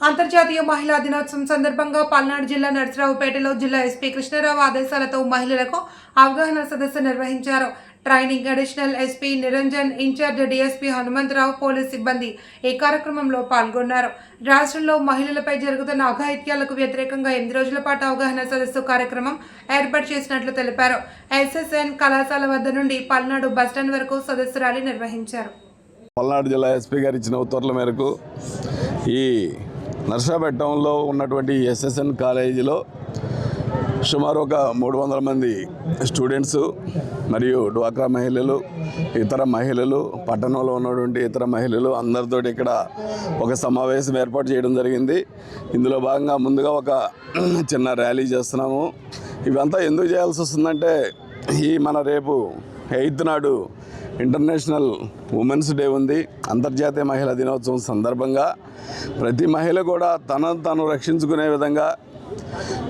అంతర్జాతీయ మహిళా దినోత్సవం సందర్భంగా పల్నాడు జిల్లా నర్సరావుపేటలో జిల్లా ఎస్పీ కృష్ణారావు ఆదేశాలతో మహిళలకు అవగాహన సదస్సు నిర్వహించారు. Training additional SP Niranjan, in charge DSP Hanumantharao, police సిబ్బంది ఈ కార్యక్రమంలో పాల్గొన్నారు. రాష్ట్రంలో మహిళలపై జరుగుతున్న అఘాయిత్యాలకు వ్యతిరేకంగా 8 రోజుల పాటు అవగాహన సదస్సు కార్యక్రమం ఏర్పాటు చేసినట్లు తెలిపారు. ఎస్ఎస్ఎన్ కళాశాల వద్ద నుండి పల్నాడు బస్టాండ్ వరకు సదస్సు ర్యాలీ నిర్వహించారు. పల్నాడు జిల్లా ఎస్పీ గారు ఇచ్చిన ఉత్తర్వుల మేరకు ఈ నర్సరావుపేటలో ఉన్నటువంటి ఎస్ఎస్ఎన్ కాలేజీలో సుమారు ఒక 300 మంది స్టూడెంట్స్ మరియు డ్వాక్రా మహిళలు, ఇతర మహిళలు, పట్టణంలో ఉన్నటువంటి ఇతర మహిళలు అందరితో ఇక్కడ ఒక సమావేశం ఏర్పాటు చేయడం జరిగింది. ఇందులో భాగంగా ముందుగా ఒక చిన్న ర్యాలీ చేస్తున్నాము. ఇవంతా ఎందుకు చేయాల్సి వస్తుందంటే మన రేపు 8th నాడు ఇంటర్నేషనల్ ఉమెన్స్ డే ఉంది. అంతర్జాతీయ మహిళా దినోత్సవం సందర్భంగా ప్రతి మహిళ కూడా తను రక్షించుకునే విధంగా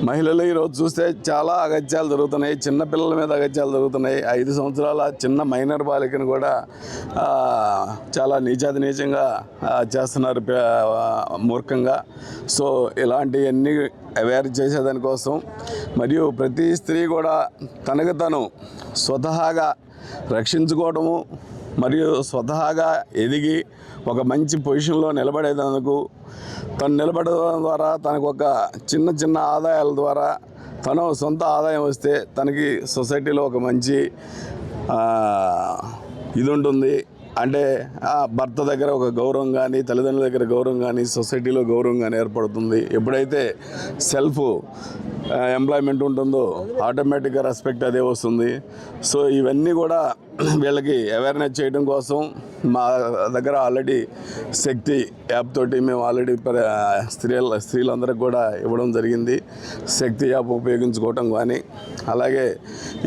మహిళలు ఈరోజు చూస్తే చాలా అగత్యాలు జరుగుతున్నాయి. చిన్న పిల్లల మీద అగత్యాలు జరుగుతున్నాయి. 5 సంవత్సరాల చిన్న మైనర్ బాలికను కూడా చాలా నీచంగా చేస్తున్నారు మూర్ఖంగా. సో ఇలాంటివన్నీ అవేర్ చేసేదానికోసం మరియు ప్రతి స్త్రీ కూడా తనకు తను స్వతహాగా రక్షించుకోవడము మరియు స్వతహాగా ఎదిగి ఒక మంచి పొజిషన్లో నిలబడేందుకు తను నిలబడడం ద్వారా తనకు ఒక చిన్న ఆదాయాల ద్వారా తను సొంత ఆదాయం వస్తే తనకి సొసైటీలో ఒక మంచి ఇది ఉంటుంది. అంటే భర్త దగ్గర ఒక గౌరవం కానీ, తల్లిదండ్రుల దగ్గర గౌరవం కానీ, సొసైటీలో గౌరవం కానీ ఏర్పడుతుంది. ఎప్పుడైతే సెల్ఫ్ ఎంప్లాయ్మెంట్ ఉంటుందో ఆటోమేటిక్గా రెస్పెక్ట్ అదే వస్తుంది. సో ఇవన్నీ కూడా వీళ్ళకి అవేర్నెస్ చేయడం కోసం మా దగ్గర ఆల్రెడీ శక్తి యాప్ తోటి మేము ఆల్రెడీ స్త్రీలందరికీ కూడా ఇవ్వడం జరిగింది. శక్తి యాప్ ఉపయోగించుకోవటం కానీ, అలాగే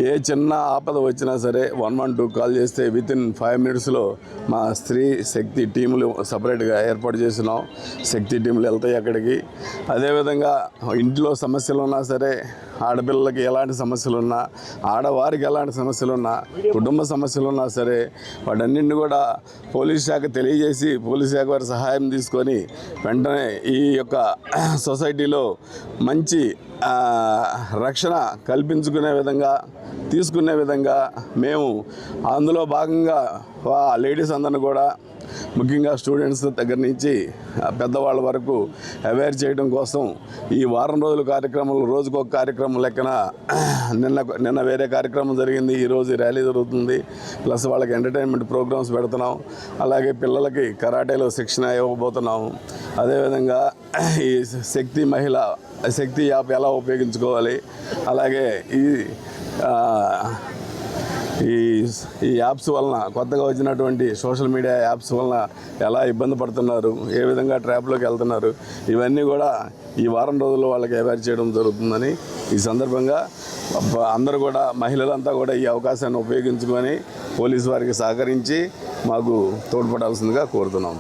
ఏ చిన్న ఆపద వచ్చినా సరే 112 కాల్ చేస్తే వితిన్ 5 minutesలో మా స్త్రీ శక్తి టీములు సపరేట్గా ఏర్పాటు చేసినాం. శక్తి టీములు వెళ్తాయి అక్కడికి. అదేవిధంగా ఇంట్లో సమస్యలు ఉన్నా సరే, ఆడపిల్లలకి ఎలాంటి సమస్యలు ఉన్నా, ఆడవారికి ఎలాంటి సమస్యలు ఉన్నా, కుటుంబ సమస్యలు ఉన్నా సరే వాటన్నింటిని కూడా పోలీస్ శాఖ తెలియజేసి పోలీస్ శాఖ వారి సహాయం తీసుకొని వెంటనే ఈ యొక్క సొసైటీలో మంచి రక్షణ కల్పించుకునే విధంగా తీసుకునే విధంగా మేము అందులో భాగంగా లేడీస్ అందరిని కూడా ముఖ్యంగా స్టూడెంట్స్ దగ్గర నుంచి పెద్దవాళ్ళ వరకు అవేర్ చేయడం కోసం ఈ వారం రోజుల కార్యక్రమాలు రోజుకొక కార్యక్రమం లెక్కన నిన్న వేరే కార్యక్రమం జరిగింది. ఈరోజు ర్యాలీ జరుగుతుంది. ప్లస్ వాళ్ళకి ఎంటర్టైన్మెంట్ ప్రోగ్రామ్స్ పెడుతున్నాం. అలాగే పిల్లలకి కరాటేలో శిక్షణ ఇవ్వబోతున్నాము. అదేవిధంగా ఈ శక్తి యాప్ ఎలా ఉపయోగించుకోవాలి, అలాగే ఈ యాప్స్ వలన కొత్తగా వచ్చినటువంటి సోషల్ మీడియా యాప్స్ వలన ఎలా ఇబ్బంది పడుతున్నారు, ఏ విధంగా ట్రాప్లోకి వెళ్తున్నారు, ఇవన్నీ కూడా ఈ వారం రోజుల్లో వాళ్ళకి అవేర్ చేయడం జరుగుతుందని ఈ సందర్భంగా అందరూ కూడా మహిళలంతా కూడా ఈ అవకాశాన్ని ఉపయోగించుకొని పోలీసు వారికి సహకరించి మాకు తోడ్పడాల్సిందిగా కోరుతున్నాం.